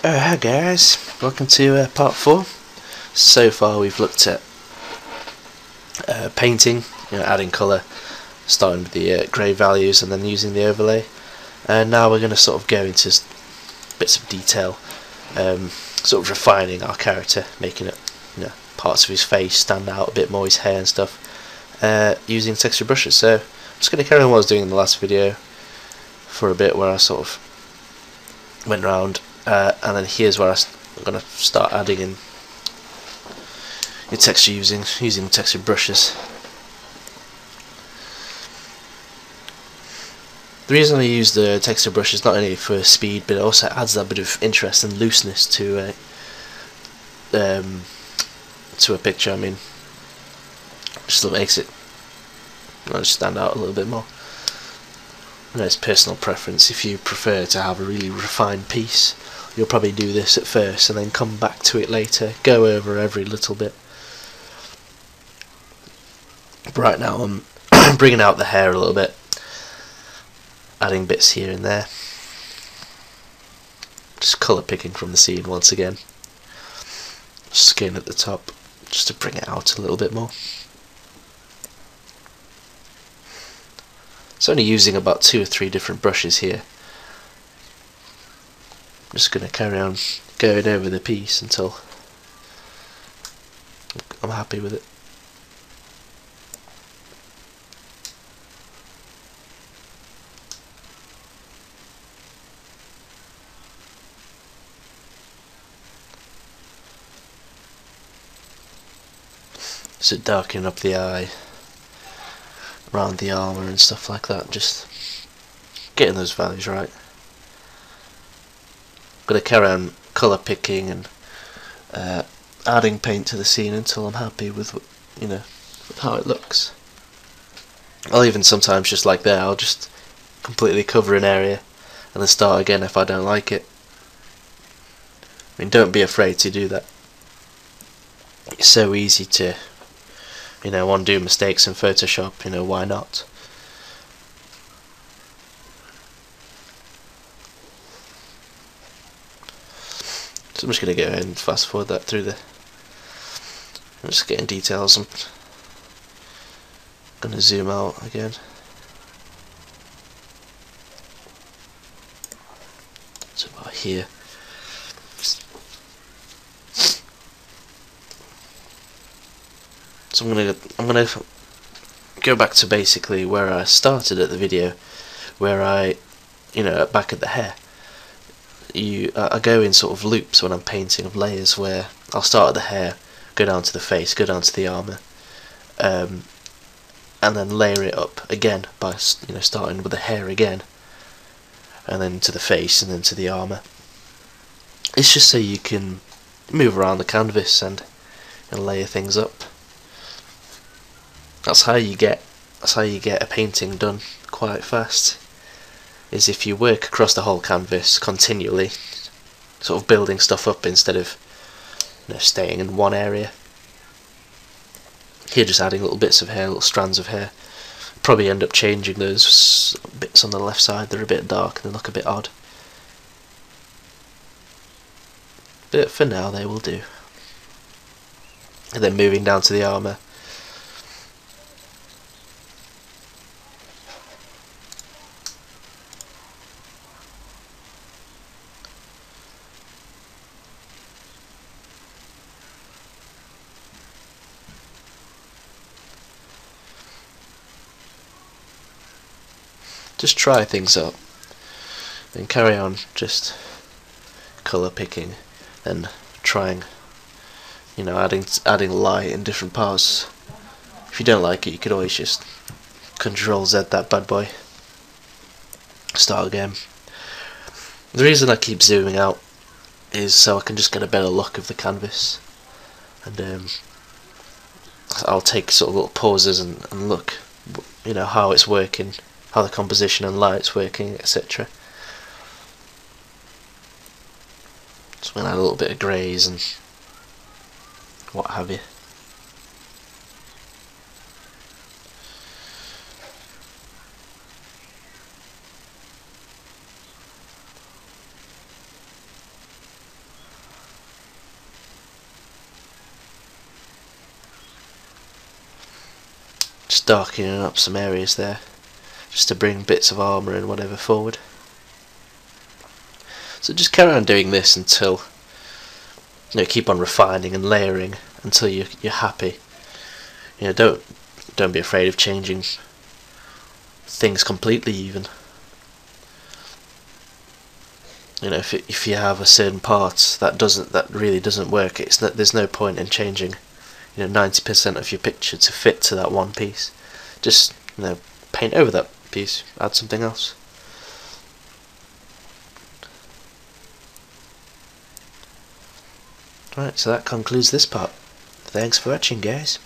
Hi guys, welcome to part 4. So far we've looked at painting, adding colour, starting with the grey values and then using the overlay. And now we're going to sort of go into bits of detail, sort of refining our character, making it, parts of his face stand out a bit more, his hair and stuff, using texture brushes. So I'm just going to carry on what I was doing in the last video for a bit, where I sort of went around. And then here's where I'm going to start adding in the texture using texture brushes. The reason I use the texture brush is not only for speed, but it also adds that bit of interest and looseness to a picture. I mean, just makes it just stand out a little bit more. It's personal preference. If you prefer to have a really refined piece, you'll probably do this at first and then come back to it later, go over every little bit. But right now I'm bringing out the hair a little bit, adding bits here and there, just colour picking from the scene once again, skin at the top, just to bring it out a little bit more. It's only using about 2 or 3 different brushes here. I'm just going to carry on going over the piece until I'm happy with it. So darkening up the eye, around the armour and stuff like that, just getting those values right. I'm going to carry on colour picking and adding paint to the scene until I'm happy with with how it looks. I'll even sometimes, just like there, I'll just completely cover an area and then start again if I don't like it. I mean, don't be afraid to do that. It's so easy to undo mistakes in Photoshop. Why not? So I'm just going to go ahead and fast forward that through I'm just getting details. I'm going to zoom out again. So about here. So I'm gonna go back to basically where I started at the video, where I, back at the hair. I go in sort of loops when I'm painting, of layers, where I'll start at the hair, go down to the face, go down to the armour, and then layer it up again by starting with the hair again, and then to the face, and then to the armour. It's just so you can move around the canvas and layer things up. That's how you get a painting done quite fast, is if you work across the whole canvas continually, sort of building stuff up instead of staying in one area. Here just adding little bits of hair, little strands of hair. Probably end up changing those bits on the left side. They're a bit dark and they look a bit odd, but for now they will do. And then moving down to the armour. Just try things out and carry on just colour picking and trying, adding light in different parts. If you don't like it, you could always just Control Z that bad boy, start again. The reason I keep zooming out is so I can just get a better look of the canvas, and I'll take sort of little pauses and look, how it's working, how the composition and light's working, etc. So I'm going to add a little bit of greys and what have you. darkening up some areas there, just to bring bits of armour and whatever forward. So just carry on doing this until, keep on refining and layering until you're happy. Don't be afraid of changing things completely even. If you have a certain part that really doesn't work, there's no point in changing 90% of your picture to fit to that one piece. Just paint over that piece, add something else. Right, so that concludes this part. Thanks for watching, guys.